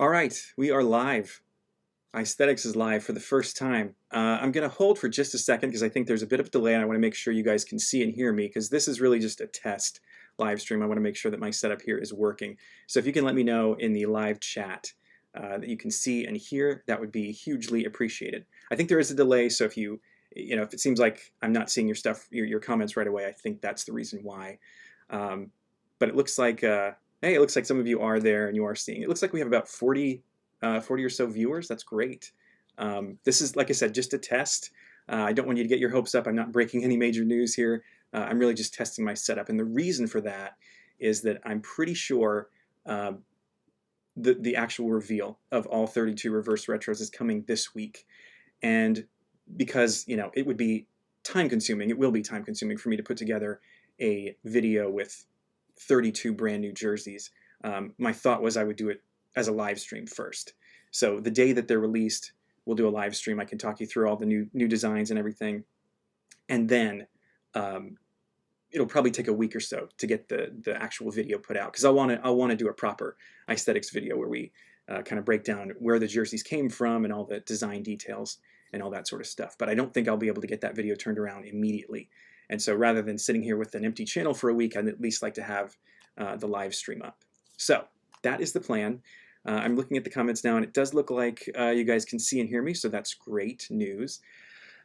All right, we are live. Icethetics is live for the first time. I'm going to hold for just a second because I think there's a bit of delay and I want to make sure you guys can see and hear me because this is really just a test live stream. I want to make sure that my setup here is working. So if you can let me know in the live chat that you can see and hear, that would be hugely appreciated. I think there is a delay, so if if it seems like I'm not seeing your stuff, your comments right away, I think that's the reason why. But it looks like hey, it looks like some of you are there and you are seeing. It looks like we have about 40 or so viewers. That's great. This is, like I said, just a test. I don't want you to get your hopes up. I'm not breaking any major news here. I'm really just testing my setup. And the reason for that is that I'm pretty sure the actual reveal of all 32 reverse retros is coming this week. And because, it would be time consuming, it will be time consuming for me to put together a video with 32 brand new jerseys. My thought was I would do it as a live stream first. So the day that they're released, we'll do a live stream. I can talk you through all the new designs and everything. And then it'll probably take a week or so to get the actual video put out because I want to do a proper Icethetics video where we kind of break down where the jerseys came from and all the design details and all that sort of stuff. But I don't think I'll be able to get that video turned around immediately. And so rather than sitting here with an empty channel for a week, I'd at least like to have the live stream up. So that is the plan. I'm looking at the comments now, and it does look like you guys can see and hear me, so that's great news.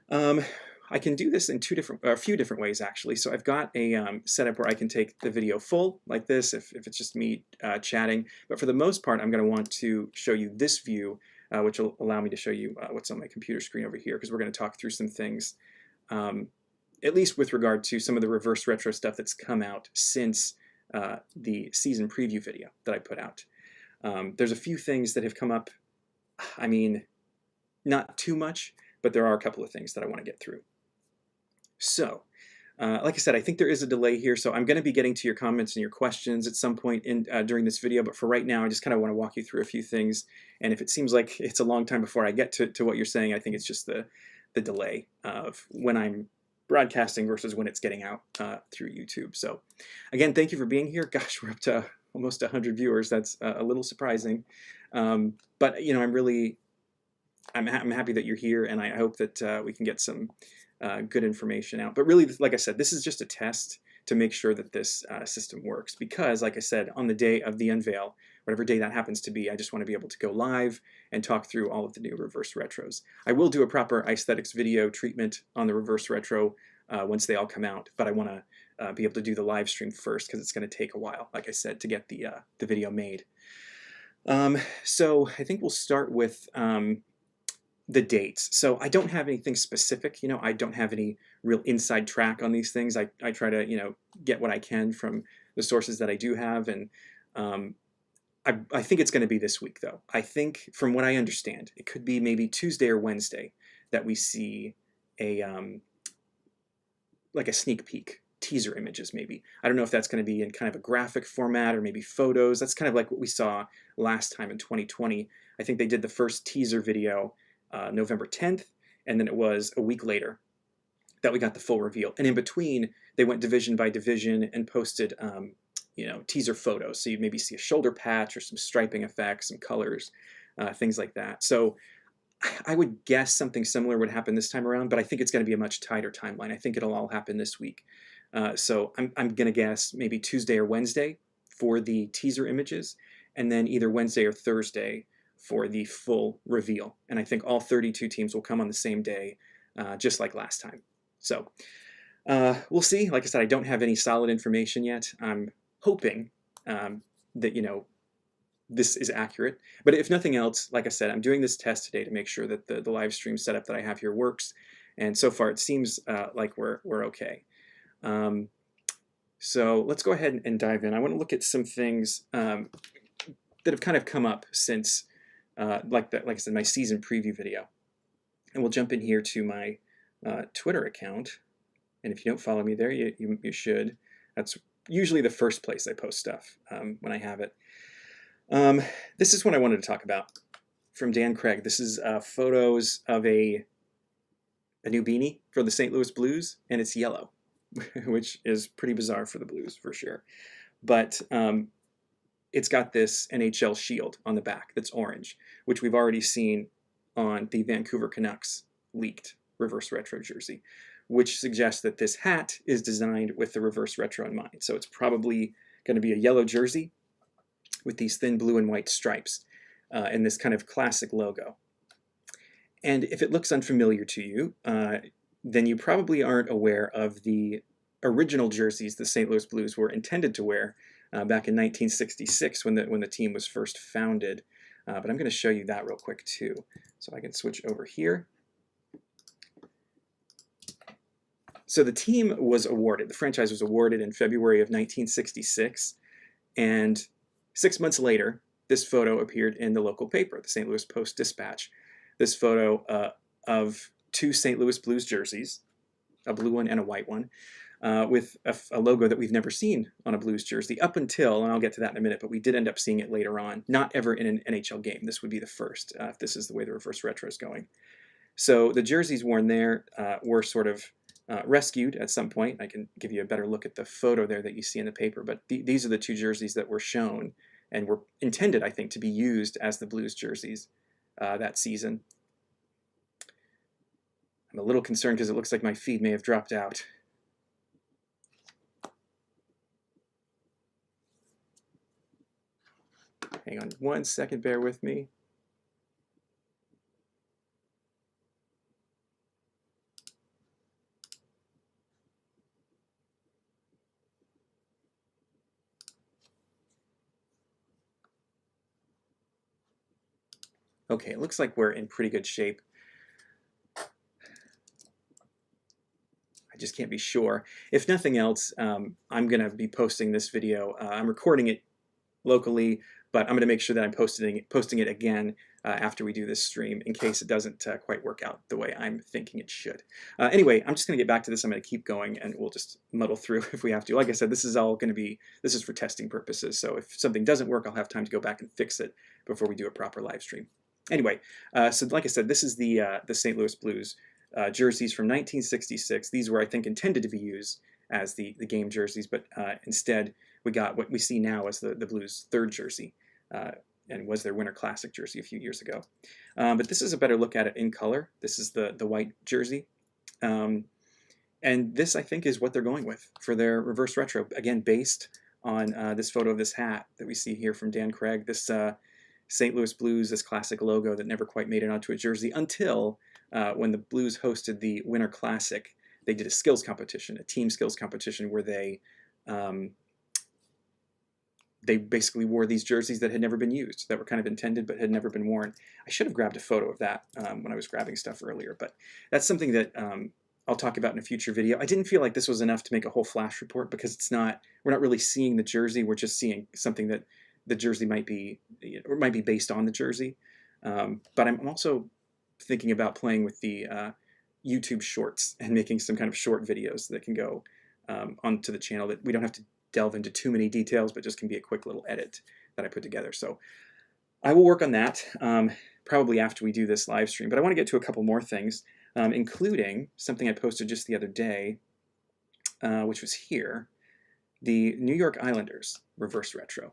I can do this in a few different ways, actually. So I've got a setup where I can take the video full, like this, if it's just me chatting. But for the most part, I'm going to want to show you this view, which will allow me to show you what's on my computer screen over here, because we're going to talk through some things, at least with regard to some of the reverse retro stuff that's come out since the season preview video that I put out. There's a few things that have come up. I mean, not too much, but there are a couple of things that I want to get through. So, like I said, I think there is a delay here, so I'm going to be getting to your comments and your questions at some point during this video, but for right now, I just kind of want to walk you through a few things, and if it seems like it's a long time before I get to what you're saying, I think it's just the delay of when I'm broadcasting versus when it's getting out through YouTube. So again, thank you for being here. Gosh, we're up to almost 100 viewers. That's a little surprising. But I'm happy that you're here, and I hope that we can get some good information out. But really, like I said, this is just a test to make sure that this system works, because like I said, on the day of the unveil, whatever day that happens to be, I just want to be able to go live and talk through all of the new reverse retros. I will do a proper Icethetics video treatment on the reverse retro once they all come out, but I want to be able to do the live stream first because it's going to take a while, like I said, to get the video made. So I think we'll start with the dates. So I don't have anything specific, I don't have any real inside track on these things. I try to, get what I can from the sources that I do have, and I think it's going to be this week, though. I think, from what I understand, it could be maybe Tuesday or Wednesday that we see a like a sneak peek, teaser images maybe. I don't know if that's going to be in kind of a graphic format or maybe photos. That's kind of like what we saw last time in 2020. I think they did the first teaser video November 10th, and then it was a week later that we got the full reveal. And in between, they went division by division and posted teaser photos. So you maybe see a shoulder patch or some striping effects, some colors, things like that. So I would guess something similar would happen this time around, but I think it's going to be a much tighter timeline. I think it'll all happen this week. So I'm going to guess maybe Tuesday or Wednesday for the teaser images, and then either Wednesday or Thursday for the full reveal. And I think all 32 teams will come on the same day, just like last time. So we'll see. Like I said, I don't have any solid information yet. I'm hoping that, this is accurate. But if nothing else, like I said, I'm doing this test today to make sure that the live stream setup that I have here works. And so far, it seems like we're okay. So let's go ahead and dive in. I want to look at some things that have kind of come up since, like I said, my season preview video. And we'll jump in here to my Twitter account. And if you don't follow me there, you should. That's usually the first place I post stuff when I have it. This is what I wanted to talk about from Dan Craig. This is photos of a new beanie for the St. Louis Blues, and it's yellow, which is pretty bizarre for the Blues for sure. But it's got this NHL shield on the back that's orange, which we've already seen on the Vancouver Canucks leaked reverse retro jersey, which suggests that this hat is designed with the reverse retro in mind. So it's probably going to be a yellow jersey with these thin blue and white stripes and this kind of classic logo. And if it looks unfamiliar to you, then you probably aren't aware of the original jerseys the St. Louis Blues were intended to wear back in 1966 when the team was first founded. But I'm going to show you that real quick too. So I can switch over here. So the team was awarded, the franchise was awarded in February of 1966, and 6 months later, this photo appeared in the local paper, the St. Louis Post-Dispatch. This photo of two St. Louis Blues jerseys, a blue one and a white one, with a logo that we've never seen on a Blues jersey up until, and I'll get to that in a minute, but we did end up seeing it later on, not ever in an NHL game. This would be the first, if this is the way the reverse retro is going. So the jerseys worn there were sort of rescued at some point. I can give you a better look at the photo there that you see in the paper, but these are the two jerseys that were shown and were intended, I think, to be used as the Blues jerseys that season. I'm a little concerned because it looks like my feed may have dropped out. Hang on 1 second, bear with me. Okay, it looks like we're in pretty good shape. I just can't be sure. If nothing else, I'm going to be posting this video. I'm recording it locally, but I'm going to make sure that I'm posting it again after we do this stream in case it doesn't quite work out the way I'm thinking it should. Anyway, I'm just going to get back to this. I'm going to keep going and we'll just muddle through if we have to. Like I said, this is all going to be, this is for testing purposes. So if something doesn't work, I'll have time to go back and fix it before we do a proper live stream. Anyway, so like I said, this is the St. Louis Blues jerseys from 1966. These were, I think, intended to be used as the game jerseys, but instead we got what we see now as the Blues' third jersey, and was their Winter Classic jersey a few years ago. But this is a better look at it in color. This is the white jersey. And this, I think, is what they're going with for their reverse retro. Again, based on this photo of this hat that we see here from Dan Craig, this St. Louis Blues, this classic logo that never quite made it onto a jersey until when the Blues hosted the Winter Classic. They did a skills competition, a team skills competition, where they basically wore these jerseys that had never been used, that were kind of intended but had never been worn. I should have grabbed a photo of that when I was grabbing stuff earlier, but that's something that I'll talk about in a future video. I didn't feel like this was enough to make a whole flash report because it's not, we're not really seeing the jersey, we're just seeing something that the jersey might be, or might be based on the jersey. But I'm also thinking about playing with the YouTube shorts and making some kind of short videos that can go onto the channel that we don't have to delve into too many details, but just can be a quick little edit that I put together. So I will work on that probably after we do this live stream. But I want to get to a couple more things, including something I posted just the other day, which was here, the New York Islanders reverse retro.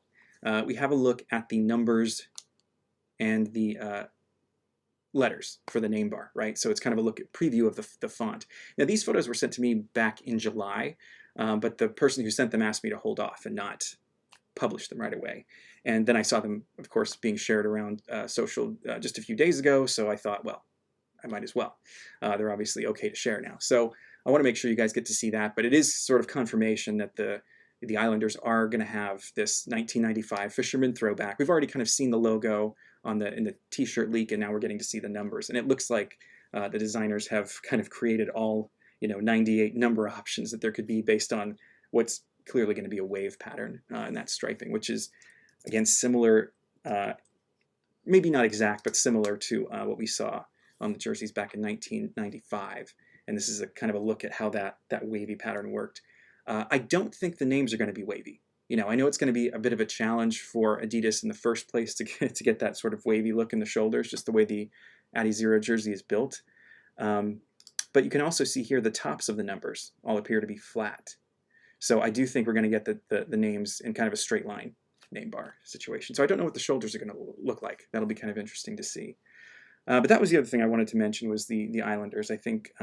We have a look at the numbers and the letters for the name bar, right? So it's kind of a look at preview of the font. Now these photos were sent to me back in July, but the person who sent them asked me to hold off and not publish them right away. And then I saw them, of course, being shared around social just a few days ago, so I thought, well, I might as well. They're obviously okay to share now. So I want to make sure you guys get to see that, but it is sort of confirmation that the Islanders are going to have this 1995 Fisherman throwback. We've already kind of seen the logo in the t-shirt leak, and now we're getting to see the numbers. And it looks like the designers have kind of created all 98 number options that there could be based on what's clearly going to be a wave pattern in that striping, which is, again, similar, maybe not exact, but similar to what we saw on the jerseys back in 1995. And this is a kind of a look at how that wavy pattern worked. I don't think the names are going to be wavy. I know it's going to be a bit of a challenge for Adidas in the first place to get that sort of wavy look in the shoulders, just the way the Adizero jersey is built. But you can also see here the tops of the numbers all appear to be flat. So I do think we're going to get the names in kind of a straight line name bar situation. So I don't know what the shoulders are going to look like. That'll be kind of interesting to see. But that was the other thing I wanted to mention was the Islanders. I think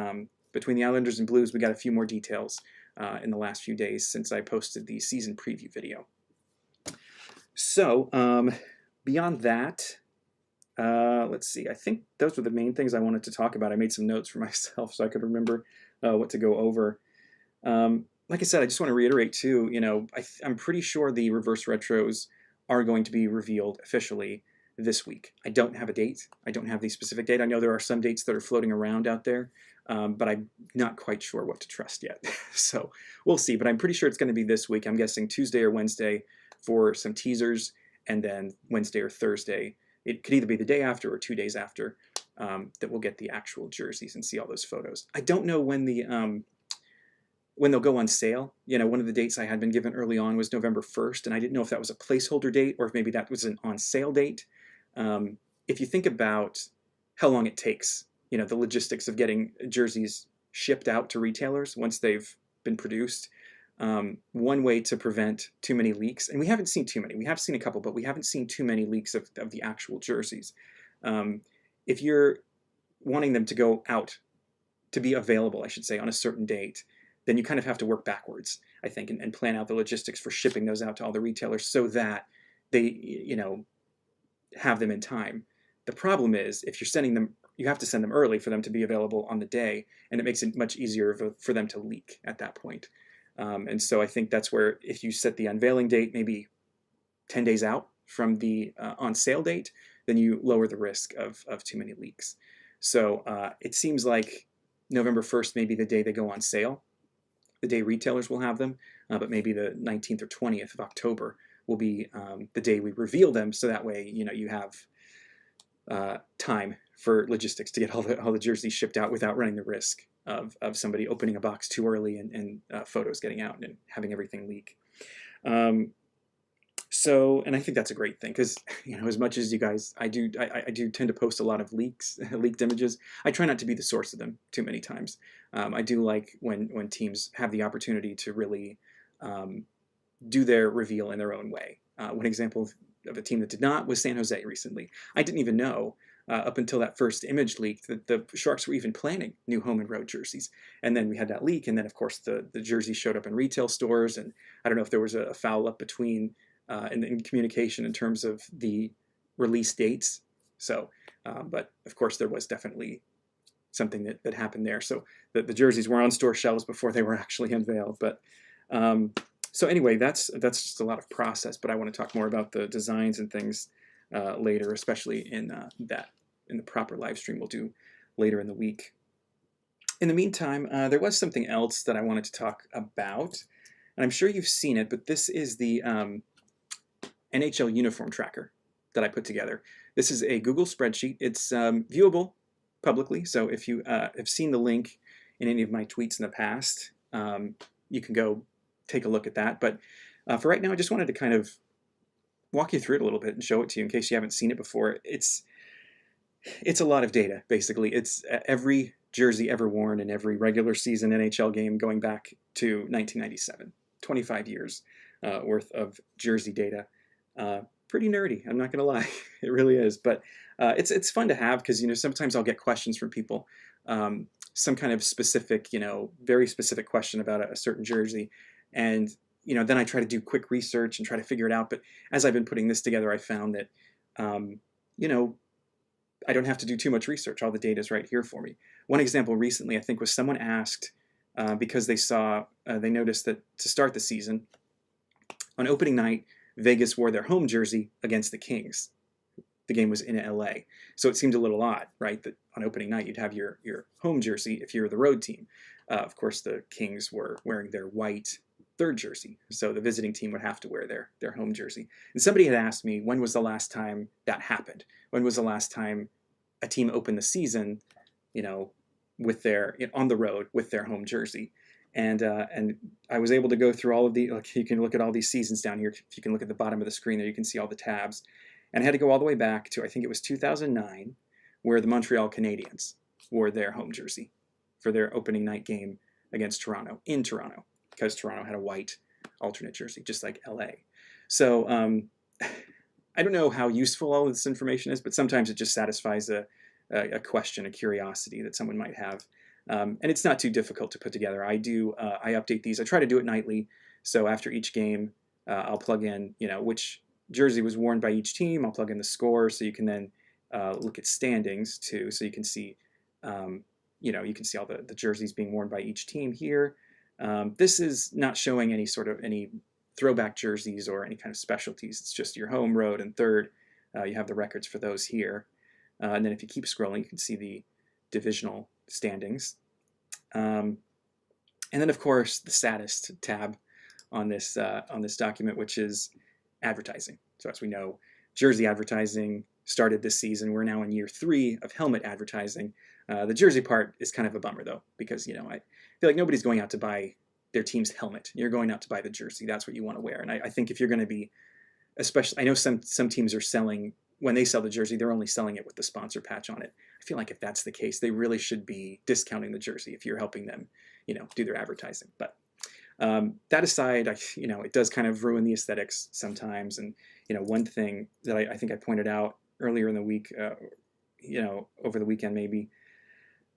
between the Islanders and Blues, we got a few more details in the last few days since I posted the season preview video. So beyond that, let's see. I think those were the main things I wanted to talk about. I made some notes for myself so I could remember what to go over. Like I said, I just want to reiterate too, you know, I'm pretty sure the reverse retros are going to be revealed officially this week. I don't have a date. I don't have the specific date. I know there are some dates that are floating around out there, but I'm not quite sure what to trust yet. So we'll see, but I'm pretty sure it's going to be this week. I'm guessing Tuesday or Wednesday for some teasers, and then Wednesday or Thursday. It could either be the day after or 2 days after that we'll get the actual jerseys and see all those photos. I don't know when when they'll go on sale. You know, one of the dates I had been given early on was November 1st, and I didn't know if that was a placeholder date or if maybe that was an on sale date. If you think about how long it takes, you know, the logistics of getting jerseys shipped out to retailers once they've been produced, one way to prevent too many leaks, and we haven't seen too many. We have seen a couple, but we haven't seen too many leaks of the actual jerseys. If you're wanting them to go out, to be available, I should say, on a certain date, then you kind of have to work backwards, I think, and plan out the logistics for shipping those out to all the retailers so that they, you know, have them in time. The problem is if you're sending them, you have to send them early for them to be available on the day, and it makes it much easier for them to leak at that point. And so I think that's where if you set the unveiling date maybe 10 days out from the on sale date, then you lower the risk of too many leaks. So it seems like November 1st may be the day they go on sale, the day retailers will have them, but maybe the 19th or 20th of October will be the day we reveal them, so that way, you know, you have time for logistics to get all the jerseys shipped out without running the risk of somebody opening a box too early and photos getting out and having everything leak. So, and I think that's a great thing because, you know, as much as you guys, I do tend to post a lot of leaked images. I try not to be the source of them too many times. I do like when teams have the opportunity to really do their reveal in their own way. One example of a team that did not was San Jose recently. I didn't even know up until that first image leaked that the Sharks were even planning new home and road jerseys. And then we had that leak, and then of course the jerseys showed up in retail stores, and I don't know if there was a foul up between in communication in terms of the release dates. So, but of course there was definitely something that happened there. So the jerseys were on store shelves before they were actually unveiled. But so anyway, that's just a lot of process. But I want to talk more about the designs and things later, especially in the proper live stream we'll do later in the week. In the meantime, there was something else that I wanted to talk about, and I'm sure you've seen it. But this is the NHL uniform tracker that I put together. This is a Google spreadsheet. It's viewable publicly, so if you have seen the link in any of my tweets in the past, you can go take a look at that. But for right now, I just wanted to kind of walk you through it a little bit and show it to you in case you haven't seen it before. It's a lot of data, basically. It's every jersey ever worn in every regular season NHL game going back to 1997. 25 years worth of jersey data. Pretty nerdy, I'm not gonna lie. It really is, but it's fun to have because, you know, sometimes I'll get questions from people, some kind of specific, you know, very specific question about a certain jersey, and you know, then I try to do quick research and try to figure it out. But as I've been putting this together, I found that you know, I don't have to do too much research. All the data is right here for me. One example recently, I think, was someone asked because they noticed that to start the season on opening night, Vegas wore their home jersey against the Kings. The game was in LA. So it seemed a little odd, right, that on opening night you'd have your home jersey if you're the road team. Of course, the Kings were wearing their white third jersey, so the visiting team would have to wear their home jersey. And somebody had asked me, when was the last time that happened? When was the last time a team opened the season, you know, with on the road with their home jersey? And I was able to go through all of the, like, you can look at all these seasons down here. If you can look at the bottom of the screen there, you can see all the tabs. And I had to go all the way back to, I think it was 2009, where the Montreal Canadiens wore their home jersey for their opening night game against Toronto, in Toronto, because Toronto had a white alternate jersey, just like LA. So I don't know how useful all of this information is, but sometimes it just satisfies a question, a curiosity that someone might have. And it's not too difficult to put together. I update these. I try to do it nightly. So after each game, I'll plug in, which jersey was worn by each team. I'll plug in the score, so you can then look at standings too. So you can see, you can see all the jerseys being worn by each team here. This is not showing any throwback jerseys or any kind of specialties. It's just your home, road, and third. You have the records for those here. And then if you keep scrolling, you can see the divisional standings. And then, of course, the saddest tab on this document, which is advertising. So as we know, jersey advertising started this season. We're now in year 3 of helmet advertising. The jersey part is kind of a bummer, though, because I feel like nobody's going out to buy their team's helmet. You're going out to buy the jersey. That's what you want to wear. And I think if you're going to be, especially, I know some teams are selling, when they sell the jersey, they're only selling it with the sponsor patch on it. I feel like if that's the case, they really should be discounting the jersey if you're helping them, do their advertising. But that aside, it does kind of ruin the aesthetics sometimes. And, one thing that I think I pointed out earlier in the week, over the weekend maybe,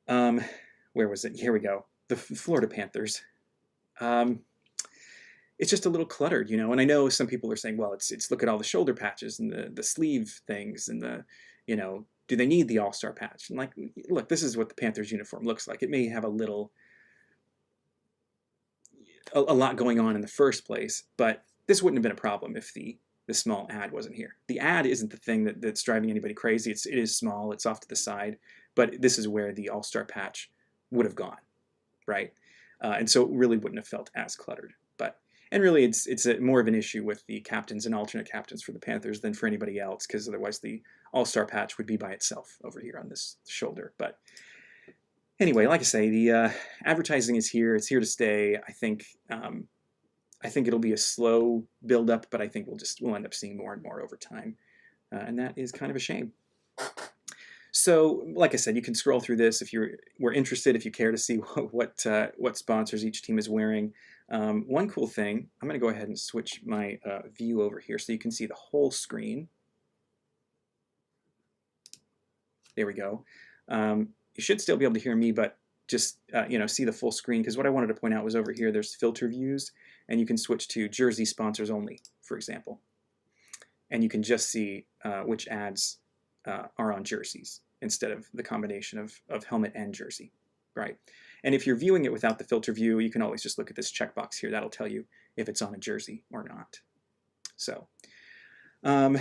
where was it? Here we go. The Florida Panthers. It's just a little cluttered, and I know some people are saying, well, it's look at all the shoulder patches and the sleeve things and do they need the all-star patch? And look, this is what the Panthers uniform looks like. It may have a lot going on in the first place, but this wouldn't have been a problem if the small ad wasn't here. The ad isn't the thing that's driving anybody crazy. It is small, it's off to the side, but this is where the all-star patch would have gone, right? And so it really wouldn't have felt as cluttered. And really, it's more of an issue with the captains and alternate captains for the Panthers than for anybody else, because otherwise the all-star patch would be by itself over here on this shoulder. But anyway, like I say, the advertising is here. It's here to stay. I think it'll be a slow build-up, but I think we'll end up seeing more and more over time, and that is kind of a shame. So, like I said, you can scroll through this if you were interested, if you care to see what sponsors each team is wearing. One cool thing, I'm going to go ahead and switch my view over here so you can see the whole screen. There we go. You should still be able to hear me, but just see the full screen, because what I wanted to point out was over here there's filter views, and you can switch to jersey sponsors only, for example. And you can just see which ads are on jerseys instead of the combination of helmet and jersey, right? And if you're viewing it without the filter view, you can always just look at this checkbox here. That'll tell you if it's on a jersey or not. So, and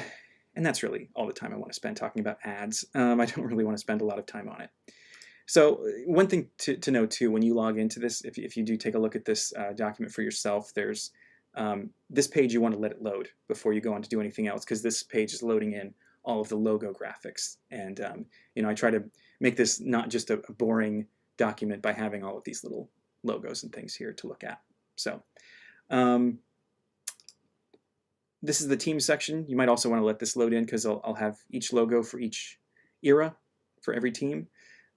that's really all the time I want to spend talking about ads. I don't really want to spend a lot of time on it. So one thing to know too, when you log into this, if you do take a look at this document for yourself, there's this page you want to let it load before you go on to do anything else, because this page is loading in all of the logo graphics. And I try to make this not just a boring document by having all of these little logos and things here to look at. So this is the team section. You might also want to let this load in, because I'll have each logo for each era for every team.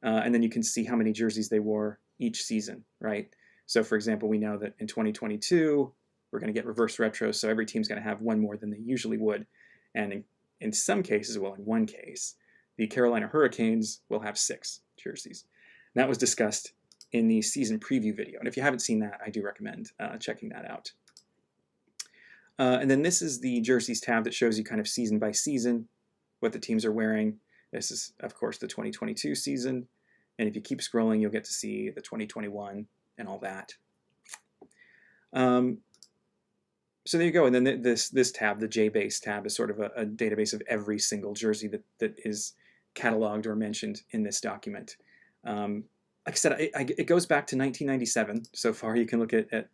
And then you can see how many jerseys they wore each season, right? So for example, we know that in 2022, we're going to get reverse retro, so every team's going to have one more than they usually would. And in some cases, well, in one case, the Carolina Hurricanes will have 6 jerseys. And that was discussed in the season preview video. And if you haven't seen that, I do recommend checking that out. And then this is the jerseys tab that shows you kind of season by season what the teams are wearing. This is, of course, the 2022 season. And if you keep scrolling, you'll get to see the 2021 and all that. So there you go. And then this tab, the JBase tab, is sort of a database of every single jersey that is cataloged or mentioned in this document. Like I said, it goes back to 1997 so far. You can look at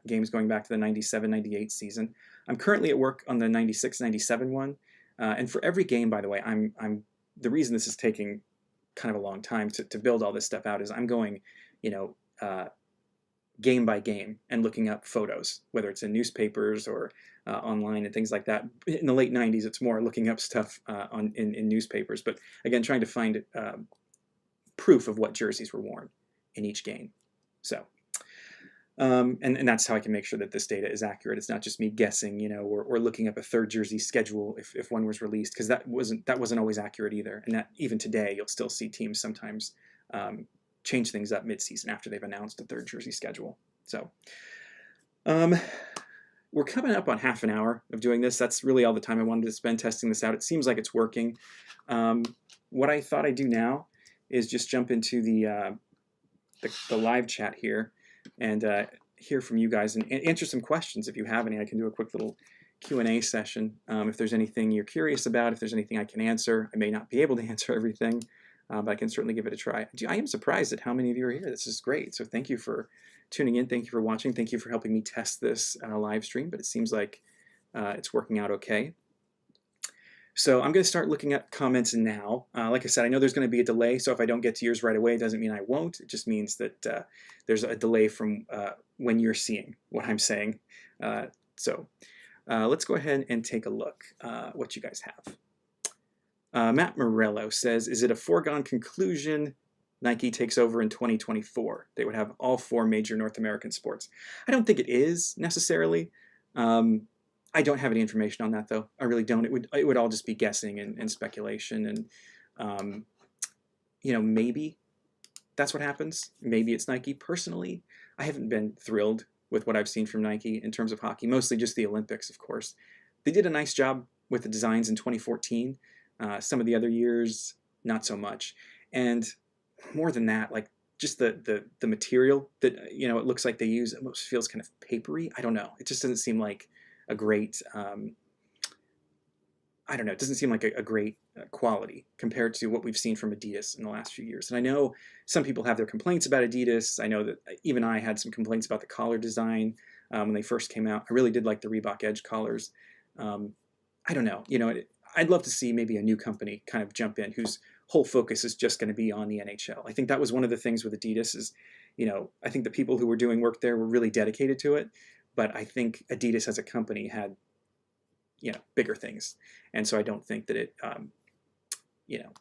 games going back to the 97-98 season. I'm currently at work on the 96-97 one. And for every game, by the way, the reason this is taking kind of a long time to build all this stuff out is I'm going, game by game and looking up photos, whether it's in newspapers or online and things like that. In the late 90s, it's more looking up stuff in newspapers, but again, trying to find proof of what jerseys were worn in each game. So And that's how I can make sure that this data is accurate. It's not just me guessing, you know, or looking up a third jersey schedule if one was released, because that wasn't always accurate either. And that even today, you'll still see teams sometimes change things up mid-season after they've announced a third jersey schedule. So we're coming up on half an hour of doing this. That's really all the time I wanted to spend testing this out. It seems like it's working. What I thought I'd do now is just jump into the live chat here and hear from you guys and answer some questions if you have any. I can do a quick little Q&A session. If there's anything you're curious about, if there's anything I can answer, I may not be able to answer everything, but I can certainly give it a try. I am surprised at how many of you are here. This is great. So thank you for tuning in. Thank you for watching. Thank you for helping me test this live stream, but it seems like it's working out okay. So I'm going to start looking at comments now. Like I said, I know there's going to be a delay, so if I don't get to yours right away, it doesn't mean I won't. It just means that there's a delay from when you're seeing what I'm saying. So let's go ahead and take a look what you guys have. Matt Morello says, is it a foregone conclusion Nike takes over in 2024? They would have all 4 major North American sports. I don't think it is necessarily. I don't have any information on that, though. I really don't. It would all just be guessing and speculation, and you know, maybe that's what happens. Maybe it's Nike. Personally, I haven't been thrilled with what I've seen from Nike in terms of hockey. Mostly just the Olympics, of course. They did a nice job with the designs in 2014. Some of the other years, not so much. And more than that, like just the material that, you know, it looks like they use, it almost feels kind of papery. I don't know. It just doesn't seem like a great, I don't know, it doesn't seem like a great quality compared to what we've seen from Adidas in the last few years. And I know some people have their complaints about Adidas. I know that even I had some complaints about the collar design when they first came out. I really did like the Reebok Edge collars. I don't know, you know, I'd love to see maybe a new company kind of jump in whose whole focus is just going to be on the NHL. I think that was one of the things with Adidas is, you know, I think the people who were doing work there were really dedicated to it. But I think Adidas as a company had, you know, bigger things. And so I don't think that it, you know,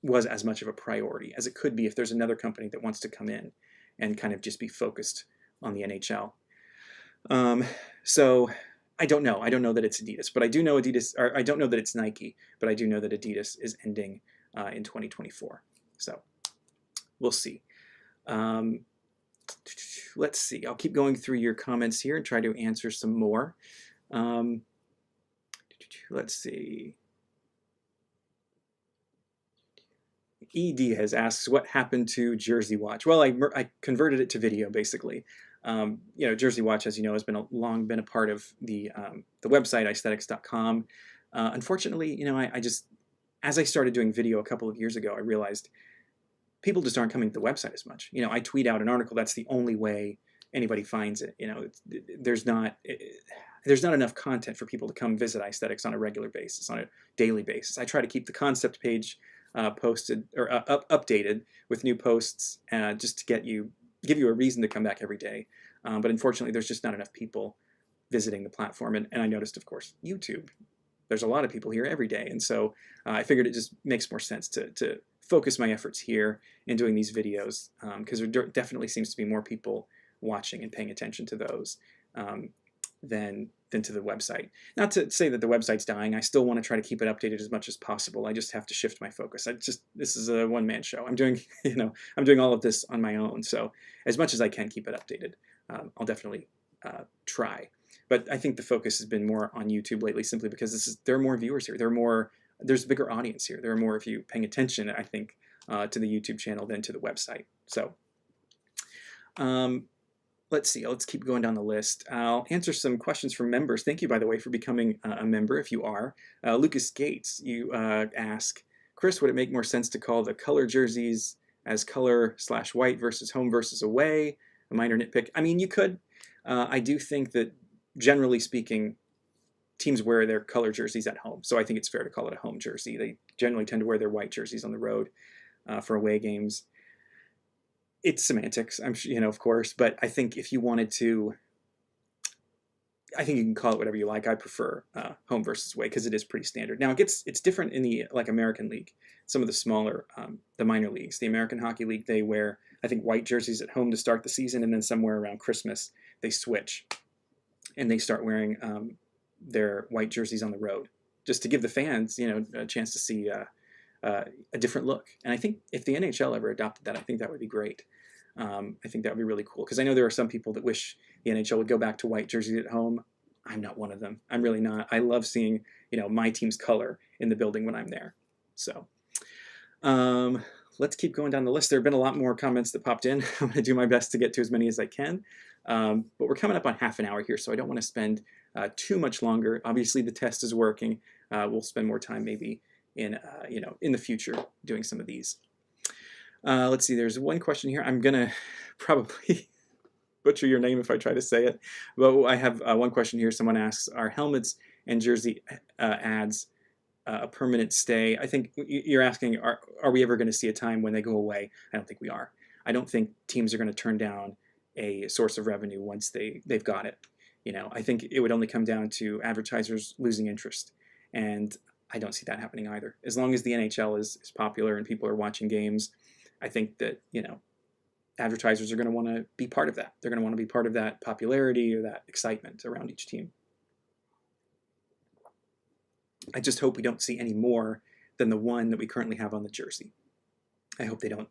was as much of a priority as it could be if there's another company that wants to come in and kind of just be focused on the NHL. So I don't know. I don't know that it's Adidas, but I do know Adidas, or I don't know that it's Nike, but I do know that Adidas is ending in 2024. So we'll see. Let's see. I'll keep going through your comments here and try to answer some more. Let's see. E.D. has asked, what happened to Jersey Watch? Well, I converted it to video, basically. You know, Jersey Watch, as you know, has long been a part of the website, Icethetics.com. Unfortunately, you know, I just, as I started doing video a couple of years ago, I realized people just aren't coming to the website as much. You know, I tweet out an article. That's the only way anybody finds it. You know, there's not enough content for people to come visit Icethetics on a regular basis, on a daily basis. I try to keep the concept page posted or updated with new posts just to give you a reason to come back every day. But unfortunately, there's just not enough people visiting the platform. And I noticed, of course, YouTube. There's a lot of people here every day. And so I figured it just makes more sense to focus my efforts here in doing these videos because there definitely seems to be more people watching and paying attention to those than to the website. Not to say that the website's dying. I still want to try to keep it updated as much as possible. I just have to shift my focus. This is a one-man show. I'm doing, you know, I'm doing all of this on my own. So as much as I can keep it updated, I'll definitely try. But I think the focus has been more on YouTube lately, simply because there are more viewers here. There's a bigger audience here. There are more of you paying attention, I think, to the YouTube channel than to the website. So let's see. Let's keep going down the list. I'll answer some questions from members. Thank you, by the way, for becoming a member, if you are. Lucas Gates, you ask, Chris, would it make more sense to call the color jerseys as color/white versus home versus away? A minor nitpick. I mean, you could. I do think that, generally speaking, teams wear their color jerseys at home. So I think it's fair to call it a home jersey. They generally tend to wear their white jerseys on the road for away games. It's semantics, I'm sure, you know, of course, but I think if you wanted to I think you can call it whatever you like. I prefer home versus away because it is pretty standard. Now it's different in the like American League. Some of the smaller, the minor leagues, the American Hockey League, they wear I think white jerseys at home to start the season, and then somewhere around Christmas they switch and they start wearing their white jerseys on the road, just to give the fans, a chance to see a different look. And I think if the NHL ever adopted that, I think that would be great. I think that would be really cool because I know there are some people that wish the NHL would go back to white jerseys at home. I'm not one of them. I'm really not. I love seeing my team's color in the building when I'm there. So let's keep going down the list. There have been a lot more comments that popped in. I'm going to do my best to get to as many as I can. But we're coming up on half an hour here, so I don't want to spend too much longer. Obviously, the test is working. We'll spend more time maybe in in the future doing some of these. Let's see. There's one question here. I'm gonna probably butcher your name if I try to say it, but I have one question here. Someone asks, "Are helmets and jersey ads a permanent stay?" I think you're asking, are we ever going to see a time when they go away? I don't think we are. I don't think teams are going to turn down a source of revenue once they've got it. I think it would only come down to advertisers losing interest, and I don't see that happening either. As long as the NHL is popular and people are watching games, I think that advertisers are going to want to be part of that. They're going to want to be part of that popularity or that excitement around each team. I just hope we don't see any more than the one that we currently have on the jersey. I hope they don't.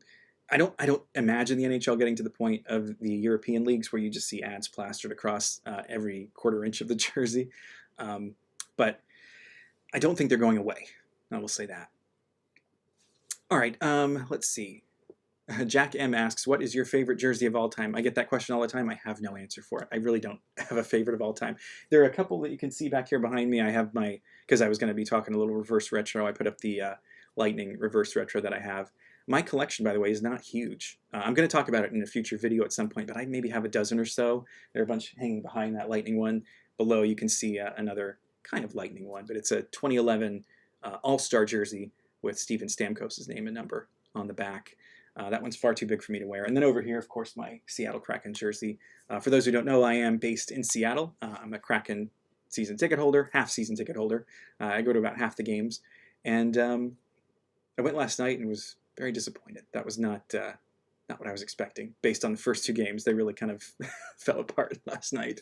I don't imagine the NHL getting to the point of the European leagues where you just see ads plastered across every quarter inch of the jersey. But I don't think they're going away. I will say that. All right, let's see. Jack M asks, what is your favorite jersey of all time? I get that question all the time. I have no answer for it. I really don't have a favorite of all time. There are a couple that you can see back here behind me. I have because I was going to be talking a little reverse retro, I put up the Lightning reverse retro that I have. My collection, by the way, is not huge. I'm going to talk about it in a future video at some point, but I maybe have a dozen or so. There are a bunch hanging behind that Lightning one. Below you can see another kind of Lightning one, but it's a 2011 All-Star jersey with Steven Stamkos' name and number on the back. That one's far too big for me to wear. And then over here, of course, my Seattle Kraken jersey. For those who don't know, I am based in Seattle. I'm a Kraken season ticket holder, half season ticket holder. I go to about half the games. And I went last night and was very disappointed. That was not what I was expecting. Based on the first two games, they really kind of fell apart last night.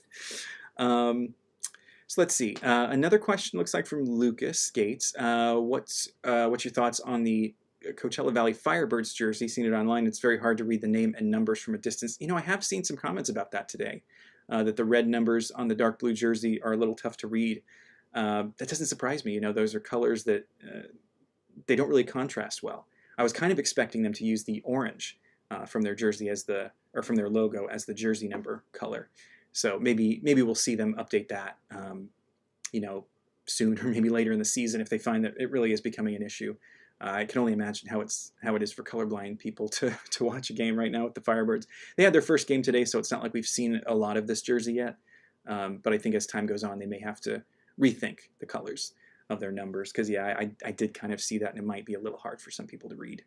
So let's see. Another question looks like from Lucas Gates. What's your thoughts on the Coachella Valley Firebirds jersey? Seen it online. It's very hard to read the name and numbers from a distance. I have seen some comments about that today, that the red numbers on the dark blue jersey are a little tough to read. That doesn't surprise me. Those are colors that they don't really contrast well. I was kind of expecting them to use the orange from their jersey or from their logo as the jersey number color. So maybe we'll see them update that, soon, or maybe later in the season if they find that it really is becoming an issue. I can only imagine how it is for colorblind people to watch a game right now with the Firebirds. They had their first game today, so it's not like we've seen a lot of this jersey yet. But I think as time goes on, they may have to rethink the colors of their numbers because, I did kind of see that, and it might be a little hard for some people to read.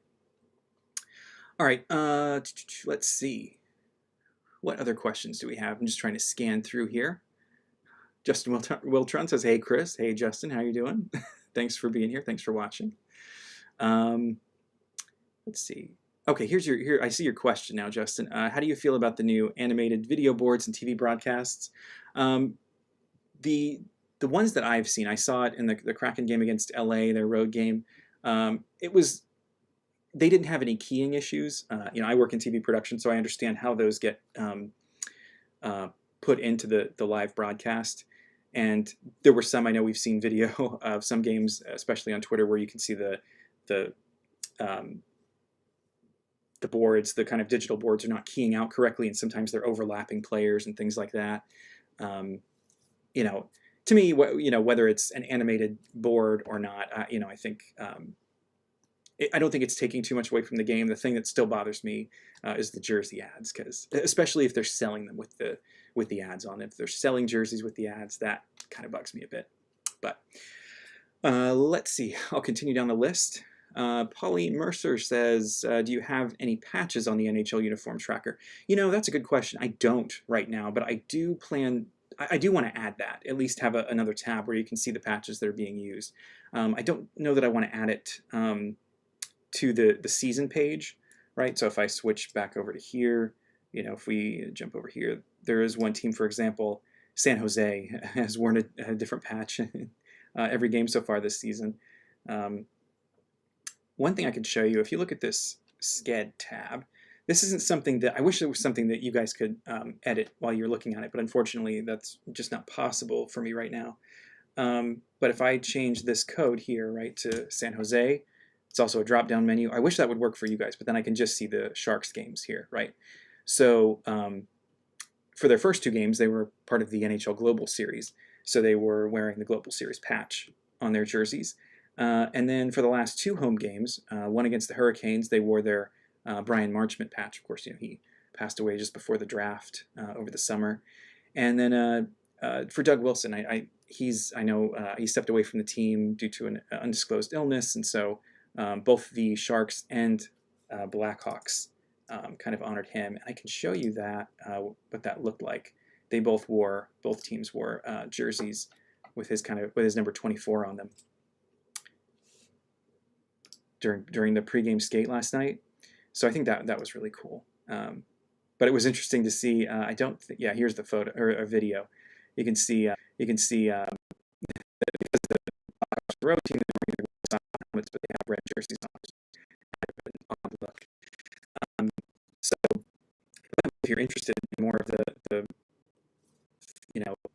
All right, let's see. What other questions do we have? I'm just trying to scan through here. Justin Wiltron says, "Hey, Chris. Hey, Justin. How you doing? Thanks for being here. Thanks for watching." Let's see. Okay, here. I see your question now, Justin. How do you feel about the new animated video boards and TV broadcasts? The ones that I've seen, I saw it in the Kraken game against LA, their road game. They didn't have any keying issues. I work in TV production, so I understand how those get put into the live broadcast. And there were some, I know we've seen video of some games, especially on Twitter, where you can see the boards, the kind of digital boards, are not keying out correctly, and sometimes they're overlapping players and things like that. To me, whether it's an animated board or not, I think I don't think it's taking too much away from the game. The thing that still bothers me is the jersey ads, because especially if they're selling them with the ads on it. If they're selling jerseys with the ads, that kind of bugs me a bit. But let's see. I'll continue down the list. Polly Mercer says, do you have any patches on the NHL uniform tracker? That's a good question. I don't right now, but I do plan I do want to add that, at least have another tab where you can see the patches that are being used. I don't know that I want to add it to the season page, right? So if I switch back over to here, you know, if we jump over here, there is one team, for example, San Jose has worn a different patch every game so far this season. One thing I could show you, if you look at this Sked tab, this isn't something that, I wish it was something that you guys could edit while you're looking at it, but unfortunately that's just not possible for me right now. But if I change this code here, right, to San Jose, it's also a drop-down menu. I wish that would work for you guys, but then I can just see the Sharks games here, right? So for their first 2 games, they were part of the NHL Global Series, so they were wearing the Global Series patch on their jerseys. And then for the last 2 home games, one against the Hurricanes, they wore their Brian Marchment patch. Of course, you know, he passed away just before the draft over the summer. And then for Doug Wilson, I know he stepped away from the team due to an undisclosed illness, and so both the Sharks and Blackhawks kind of honored him. And I can show you that what that looked like. They both teams wore jerseys with his number 24 on them during the pregame skate last night. So I think that was really cool. But it was interesting to see. Yeah, here's the photo or a video. You can see because the road team is wearing their helmets, but they have red jerseys on the look. So if you're interested in more of the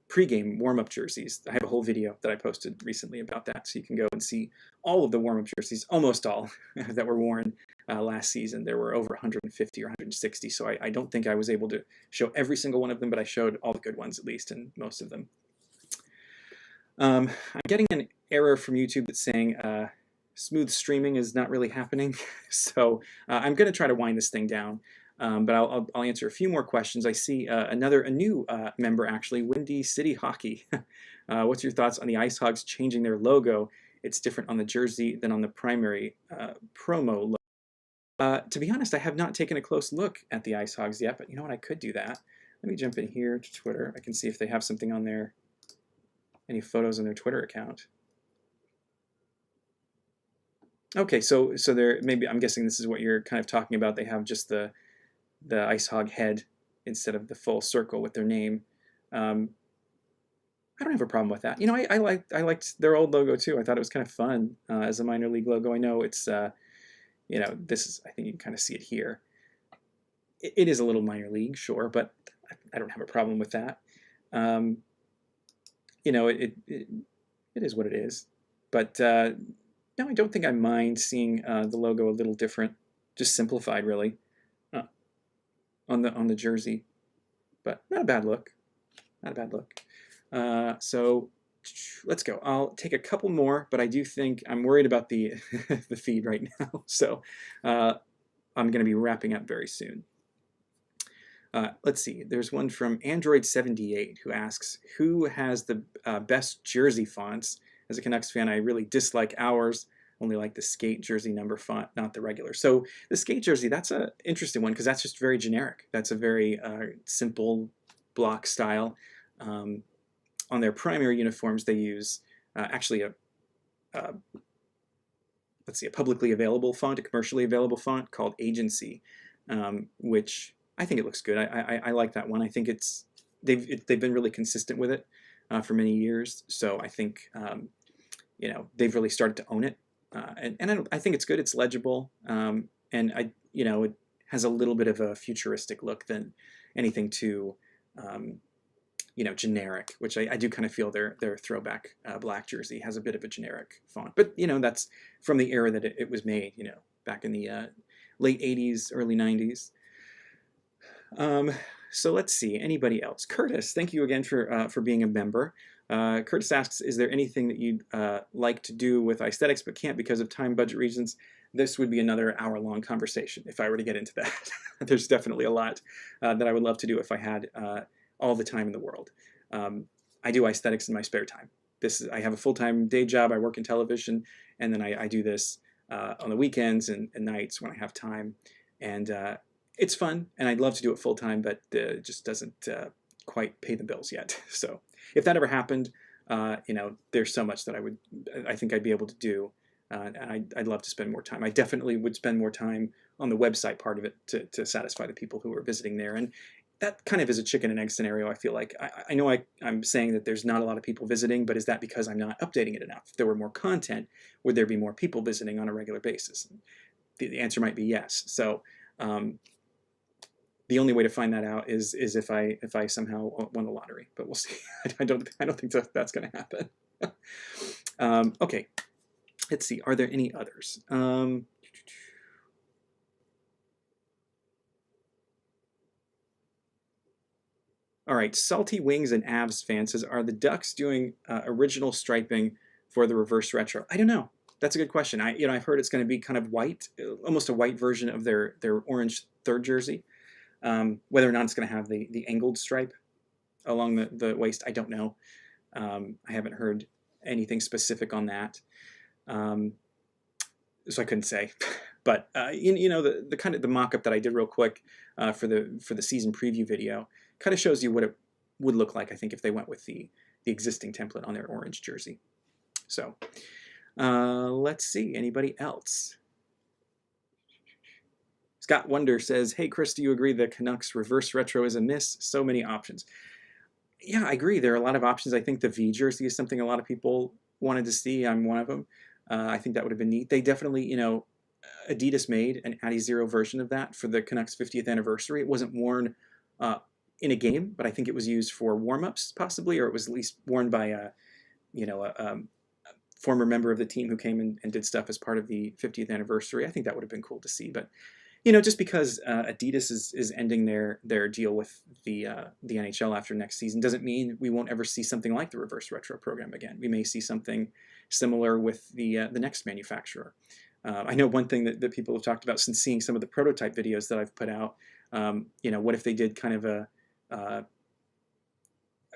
pregame warm-up jerseys, I have a whole video that I posted recently about that, so you can go and see all of the warm-up jerseys, almost all, that were worn last season. There were over 150 or 160, so I don't think I was able to show every single one of them, but I showed all the good ones, at least, and most of them. I'm getting an error from YouTube that's saying smooth streaming is not really happening, so I'm going to try to wind this thing down. But I'll answer a few more questions. I see a new member, actually, Windy City Hockey. What's your thoughts on the Ice Hogs changing their logo? It's different on the jersey than on the primary promo logo. To be honest, I have not taken a close look at the Ice Hogs yet, but you know what? I could do that. Let me jump in here to Twitter. I can see if they have something on there, any photos on their Twitter account. Okay, so they're maybe, I'm guessing this is what you're kind of talking about. They have just the Ice Hog head instead of the full circle with their name. I don't have a problem with that. You know, I liked their old logo too. I thought it was kind of fun as a minor league logo. I know it's you know, this is, I think you can kind of see it here. It is a little minor league, sure, but I don't have a problem with that. You know, it is what it is. But no, I don't think I mind seeing the logo a little different, just simplified, really, on the jersey. But not a bad look. Not a bad look. So let's go. I'll take a couple more, but I do think I'm worried about the the feed right now. So I'm going to be wrapping up very soon. Let's see. There's one from Android78 who asks, who has the best jersey fonts? As a Canucks fan, I really dislike ours. Only like the skate jersey number font, not the regular. So the skate jersey, that's an interesting one because that's just very generic. That's a very simple block style. On their primary uniforms, they use actually a publicly available font, a commercially available font called Agency, which I think it looks good. I like that one. I think they've been really consistent with it for many years. So I think you know, they've really started to own it, and I think it's good. It's legible, and you know, it has a little bit of a futuristic look than anything too you know, generic, which I do kind of feel their throwback black jersey has a bit of a generic font. But, you know, that's from the era that it was made, you know, back in the late 80s, early 90s. So let's see, anybody else? Curtis, thank you again for being a member. Curtis asks, is there anything that you'd like to do with Icethetics but can't because of time, budget reasons? This would be another hour-long conversation if I were to get into that. There's definitely a lot that I would love to do if I had all the time in the world. I do Icethetics in my spare time. I have a full-time day job. I work in television, and then I do this on the weekends and nights when I have time. And it's fun, and I'd love to do it full-time, but it just doesn't quite pay the bills yet. So if that ever happened, you know, there's so much that I think I'd be able to do. And I'd love to spend more time. I definitely would spend more time on the website part of it to satisfy the people who are visiting there. And that kind of is a chicken and egg scenario, I feel like. I know I'm saying that there's not a lot of people visiting, but is that because I'm not updating it enough? If there were more content, would there be more people visiting on a regular basis? The answer might be yes. So the only way to find that out is if I somehow won the lottery, but we'll see. I don't think that's going to happen. Okay, let's see. Are there any others? All right, Salty Wings and Avs fan says, are the Ducks doing original striping for the reverse retro? I don't know. That's a good question. I've heard it's going to be kind of white, almost a white version of their orange third jersey. Whether or not it's going to have the angled stripe along the waist, I don't know. I haven't heard anything specific on that, so I couldn't say. But you know, the kind of the mock-up that I did real quick for the season preview video kind of shows you what it would look like, I think, if they went with the existing template on their orange jersey. So let's see. Anybody else? Scott Wonder says, hey, Chris, do you agree the Canucks reverse retro is a miss? So many options. Yeah, I agree. There are a lot of options. I think the V jersey is something a lot of people wanted to see. I'm one of them. I think that would have been neat. They definitely, you know, Adidas made an Adizero version of that for the Canucks 50th anniversary. It wasn't worn in a game, but I think it was used for warm-ups possibly, or it was at least worn by a former member of the team who came and did stuff as part of the 50th anniversary. I think that would have been cool to see. But you know, just because Adidas is ending their deal with the NHL after next season doesn't mean we won't ever see something like the reverse retro program again. We may see something similar with the next manufacturer. I know one thing that people have talked about since seeing some of the prototype videos that I've put out. You know, what if they did kind of a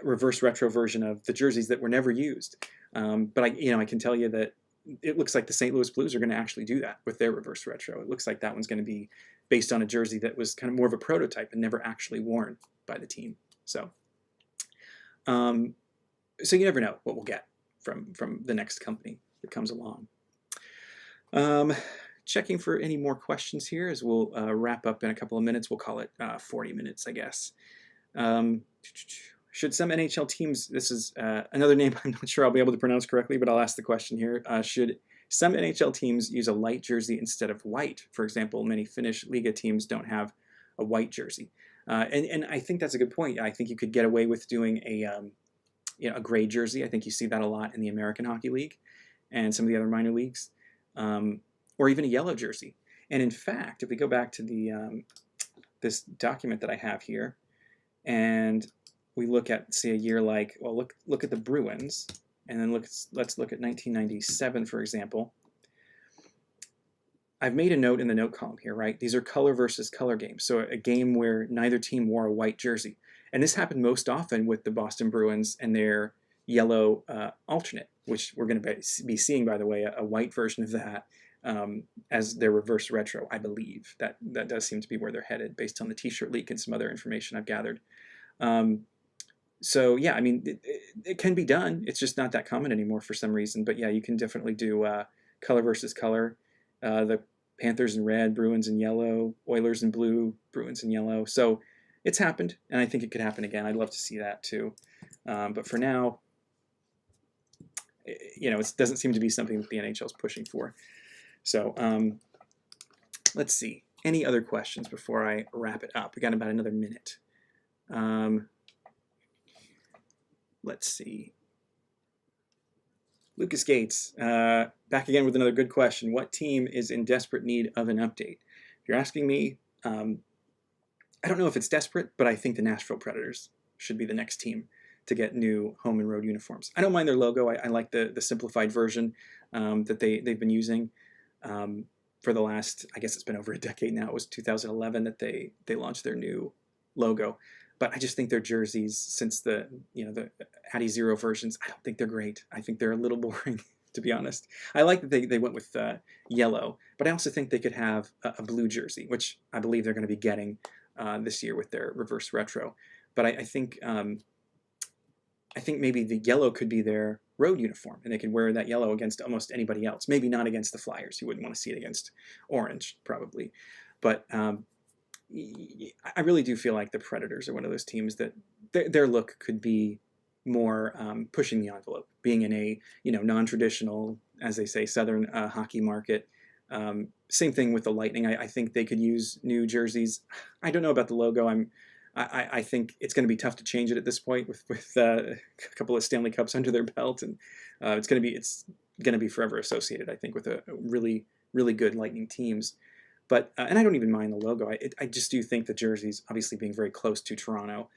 reverse retro version of the jerseys that were never used? But I can tell you that it looks like the St. Louis Blues are going to actually do that with their reverse retro. It looks like that one's going to be based on a jersey that was kind of more of a prototype and never actually worn by the team. So, so you never know what we'll get from the next company that comes along. Checking for any more questions here as we'll wrap up in a couple of minutes. We'll call it 40 minutes, I guess. Should some NHL teams, this is another name I'm not sure I'll be able to pronounce correctly, but I'll ask the question here. Should some NHL teams use a light jersey instead of white? For example, many Finnish Liga teams don't have a white jersey. And I think that's a good point. I think you could get away with doing a gray jersey. I think you see that a lot in the American Hockey League and some of the other minor leagues, or even a yellow jersey. And in fact, if we go back to the this document that I have here, and we look at, say, a year like, well, look at the Bruins, and then let's look at 1997, for example. I've made a note in the note column here, right? These are color versus color games. So a game where neither team wore a white jersey. And this happened most often with the Boston Bruins and their yellow alternate, which we're going to be seeing, by the way, a white version of that as their reverse retro, I believe. That does seem to be where they're headed based on the t-shirt leak and some other information I've gathered. So yeah, I mean, it can be done. It's just not that common anymore for some reason. But yeah, you can definitely do color versus color. The Panthers in red, Bruins in yellow, Oilers in blue, Bruins in yellow. So it's happened, and I think it could happen again. I'd love to see that too. But for now, you know, it doesn't seem to be something that the NHL is pushing for. So let's see. Any other questions before I wrap it up? We got about another minute. Let's see. Lucas Gates, back again with another good question. What team is in desperate need of an update? If you're asking me, I don't know if it's desperate, but I think the Nashville Predators should be the next team to get new home and road uniforms. I don't mind their logo. I like the simplified version that they've been using for the last, I guess it's been over a decade now. It was 2011 that they launched their new logo. But I just think their jerseys, since the Adizero versions, I don't think they're great. I think they're a little boring, to be honest. I like that they went with yellow, but I also think they could have a blue jersey, which I believe they're going to be getting this year with their reverse retro. but I think maybe the yellow could be their road uniform, and they could wear that yellow against almost anybody else. Maybe not against the Flyers. You wouldn't want to see it against orange, probably. But I really do feel like the Predators are one of those teams that their look could be more pushing the envelope, being in a non-traditional, as they say, Southern hockey market. Same thing with the Lightning. I think they could use new jerseys. I don't know about the logo. I think it's going to be tough to change it at this point with a couple of Stanley Cups under their belt, and it's going to be forever associated, I think, with a really good Lightning teams. But and I don't even mind the logo. I just do think the jerseys, obviously being very close to Toronto,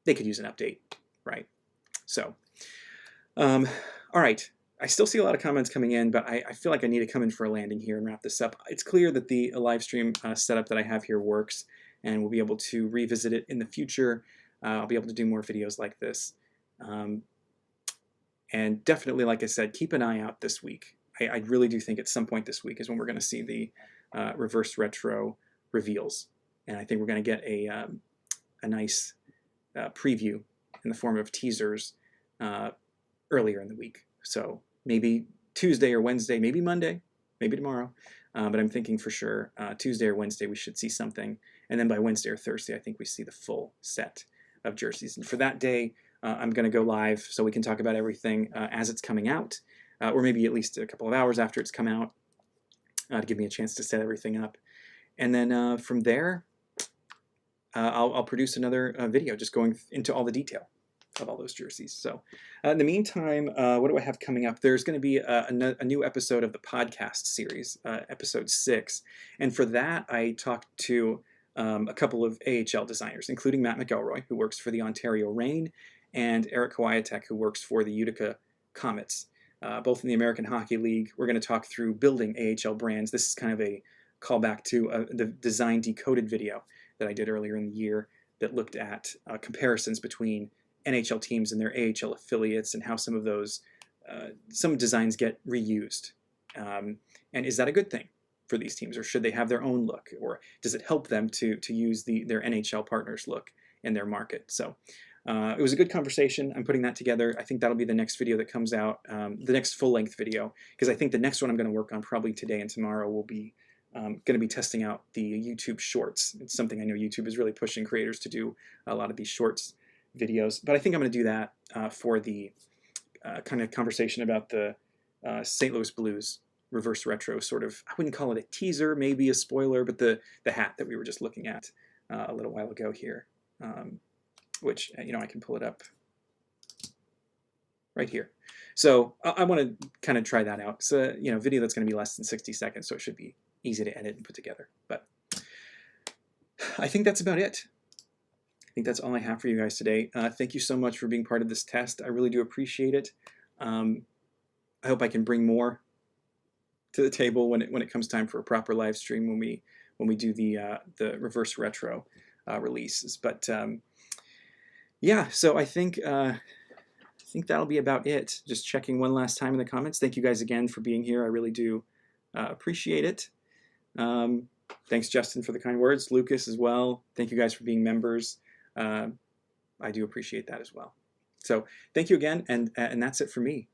they could use an update, right? So, all right. I still see a lot of comments coming in, but I feel like I need to come in for a landing here and wrap this up. It's clear that the live stream setup that I have here works, and we'll be able to revisit it in the future. I'll be able to do more videos like this. And definitely, like I said, keep an eye out this week. I really do think at some point this week is when we're going to see the reverse retro reveals. And I think we're going to get a nice preview in the form of teasers earlier in the week. So maybe Tuesday or Wednesday, maybe Monday, maybe tomorrow. But I'm thinking for sure Tuesday or Wednesday we should see something. And then by Wednesday or Thursday, I think we see the full set of jerseys. And for that day, I'm going to go live so we can talk about everything as it's coming out, or maybe at least a couple of hours after it's come out to give me a chance to set everything up. And then from there, I'll produce another video just going into all the detail of all those jerseys. So in the meantime, what do I have coming up? There's going to be a new episode of the podcast series, episode 6. And for that, I talked to a couple of AHL designers, including Matt McElroy, who works for the Ontario Reign, and Eric Kwiatek, who works for the Utica Comets, both in the American Hockey League. We're going to talk through building AHL brands. This is kind of a callback to the Design Decoded video that I did earlier in the year that looked at comparisons between NHL teams and their AHL affiliates and how some of those some designs get reused. And is that a good thing for these teams, or should they have their own look, or does it help them to use their NHL partners' look in their market? So it was a good conversation. I'm putting that together. I think that'll be the next video that comes out, the next full-length video, because I think the next one I'm going to work on probably today and tomorrow will be going to be testing out the YouTube Shorts. It's something I know YouTube is really pushing creators to do, a lot of these Shorts videos. But I think I'm going to do that for the kind of conversation about the St. Louis Blues reverse retro sort of, I wouldn't call it a teaser, maybe a spoiler, but the hat that we were just looking at a little while ago here, which, I can pull it up right here. So I want to kind of try that out. It's a video that's going to be less than 60 seconds, so it should be easy to edit and put together. But I think that's about it. I think that's all I have for you guys today. Thank you so much for being part of this test. I really do appreciate it. I hope I can bring more to the table when it comes time for a proper live stream when we do the reverse retro releases. But yeah, so I think that'll be about it. Just checking one last time in the comments. Thank you guys again for being here. I really do appreciate it. Thanks, Justin, for the kind words. Lucas as well. Thank you guys for being members. I do appreciate that as well. So thank you again, and that's it for me.